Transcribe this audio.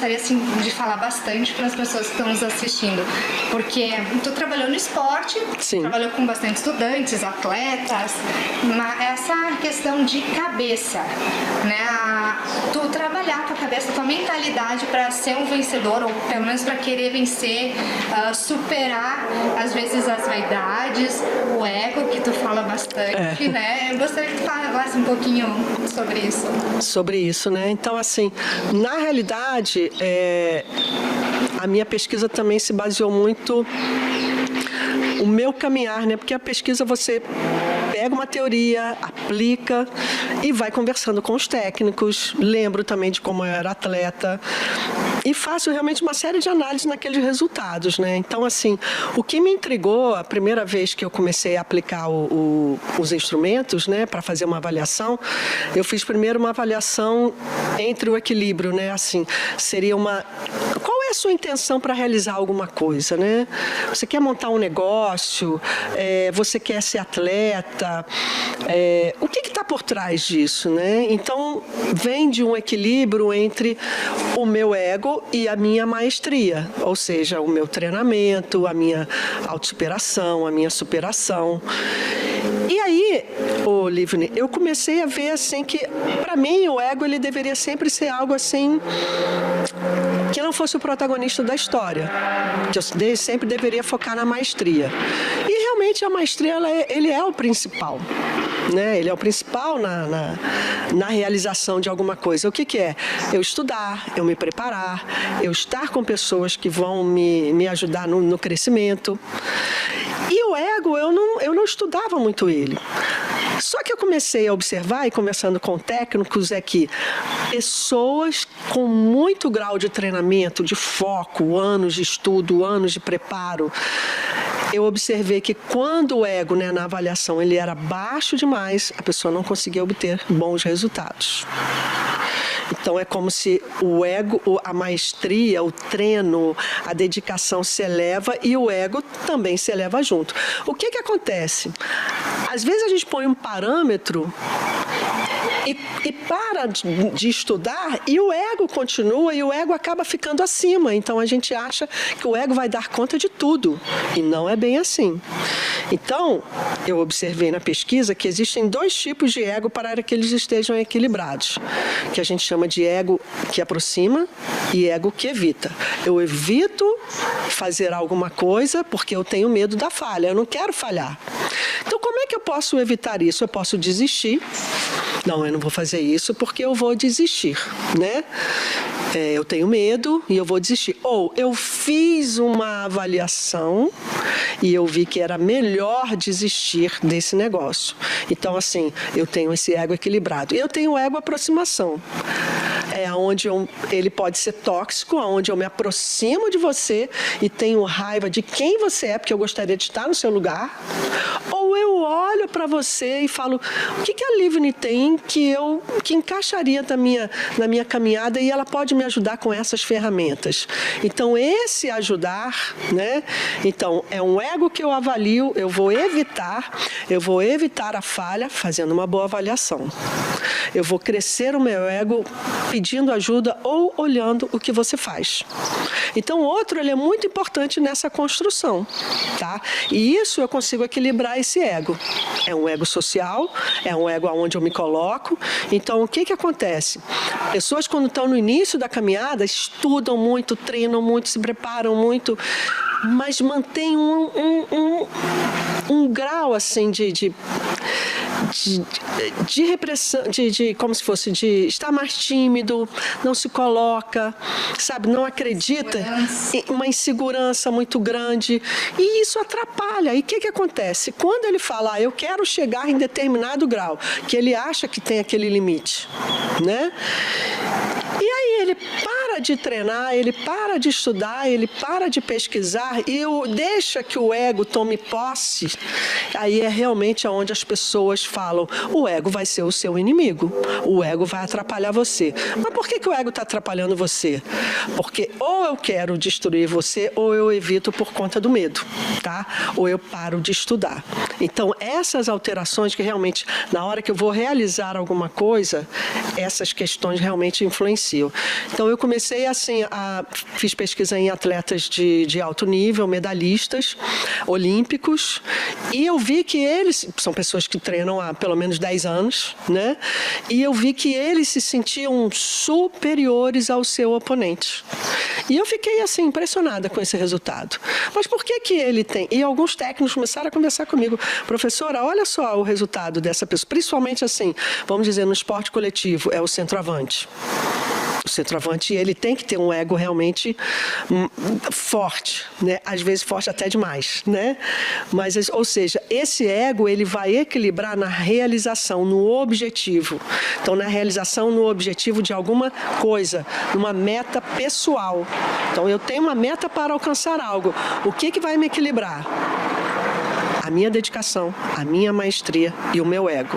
gostaria assim, de falar bastante para as pessoas que estão nos assistindo, porque tu trabalhou no esporte, Sim. Trabalhou com bastante estudantes, atletas, mas essa questão de cabeça, né? Tu trabalhar a tua cabeça, a tua mentalidade para ser um vencedor, ou pelo menos para querer vencer, superar às vezes as vaidades, o ego, que tu fala bastante, né? Eu gostaria que tu falasse um pouquinho sobre isso. Sobre isso, né? Então, assim, na realidade, a minha pesquisa também se baseou muito o meu caminhar, né? Porque a pesquisa você pega uma teoria, aplica e vai conversando com os técnicos. Lembro também de como eu era atleta e faço realmente uma série de análises naqueles resultados, né? Então, assim, o que me intrigou a primeira vez que eu comecei a aplicar os instrumentos, né, para fazer uma avaliação, eu fiz primeiro uma avaliação entre o equilíbrio, né? Assim, seria qual é a sua intenção para realizar alguma coisa, né? Você quer montar um negócio? Você quer ser atleta? O que está por trás disso, né? Então, vem de um equilíbrio entre o meu ego e a minha maestria, ou seja, o meu treinamento, a minha autossuperação, a minha superação. E aí, Livne, eu comecei a ver assim que, para mim, o ego ele deveria sempre ser algo assim que não fosse o protagonista da história. Que eu sempre deveria focar na maestria. E realmente a maestria ele é o principal. Né? Ele é o principal na realização de alguma coisa. O que é? Eu estudar, eu me preparar, eu estar com pessoas que vão me ajudar no crescimento. E o ego, eu não estudava muito ele. Só que eu comecei a observar, e conversando com técnicos, que pessoas com muito grau de treinamento, de foco, anos de estudo, anos de preparo, eu observei que quando o ego, né, na avaliação, ele era baixo demais, a pessoa não conseguia obter bons resultados. Então, é como se o ego, a maestria, o treino, a dedicação se eleva e o ego também se eleva junto. O que acontece? Às vezes a gente põe um parâmetro e para de estudar e o ego continua e o ego acaba ficando acima. Então, a gente acha que o ego vai dar conta de tudo e não é bem assim. Então, eu observei na pesquisa que existem 2 tipos de ego para que eles estejam equilibrados, que a gente chama de ego que aproxima e ego que evita. Eu evito fazer alguma coisa porque eu tenho medo da falha, eu não quero falhar. Então, como é que eu posso evitar isso? Eu posso desistir. Não, eu não vou fazer isso porque eu vou desistir, né? Eu tenho medo e eu vou desistir. Ou eu fiz uma avaliação e eu vi que era melhor desistir desse negócio. Então, assim, eu tenho esse ego equilibrado. E eu tenho o ego aproximação. É onde ele pode ser tóxico, onde eu me aproximo de você e tenho raiva de quem você é, porque eu gostaria de estar no seu lugar. Ou eu olho para você e falo, o que a Livne tem que encaixaria na minha caminhada e ela pode me ajudar com essas ferramentas. Então, esse ajudar, né? Então, é um ego que eu avalio, eu vou evitar a falha fazendo uma boa avaliação. Eu vou crescer o meu ego pedindo ajuda ou olhando o que você faz. Então, o outro ele é muito importante nessa construção, tá? E isso eu consigo equilibrar esse ego. É um ego social, é um ego onde eu me coloco. Então, o que acontece? Pessoas, quando estão no início da caminhada, estudam muito, treinam muito, se preparam muito, mas mantêm um grau assim de repressão, como se fosse de estar mais tímido, não se coloca, sabe, não acredita, uma insegurança muito grande, e isso atrapalha. E o que acontece? Quando ele fala, eu quero chegar em determinado grau, que ele acha que tem aquele limite, né? E aí ele para de treinar, ele para de estudar, ele para de pesquisar e deixa que o ego tome posse. Aí é realmente onde as pessoas falam, o ego vai ser o seu inimigo, o ego vai atrapalhar você. Mas por que o ego está atrapalhando você? Porque ou eu quero destruir você ou eu evito por conta do medo, tá? Ou eu paro de estudar. Então, essas alterações que realmente, na hora que eu vou realizar alguma coisa, essas questões realmente influenciam. Então, eu comecei comecei assim, fiz pesquisa em atletas de alto nível, medalhistas olímpicos, e eu vi que eles, são pessoas que treinam há pelo menos 10 anos, né? E eu vi que eles se sentiam superiores ao seu oponente. E eu fiquei assim, impressionada com esse resultado. Mas por que ele tem? E alguns técnicos começaram a conversar comigo. Professora, olha só o resultado dessa pessoa. Principalmente assim, vamos dizer, no esporte coletivo, é o centroavante. O centroavante, ele tem que ter um ego realmente forte, né? Às vezes forte até demais, né? Mas, ou seja, esse ego, ele vai equilibrar na realização, no objetivo. Então, na realização, no objetivo de alguma coisa, numa meta pessoal. Então, eu tenho uma meta para alcançar algo. O que vai me equilibrar? A minha dedicação, a minha maestria e o meu ego.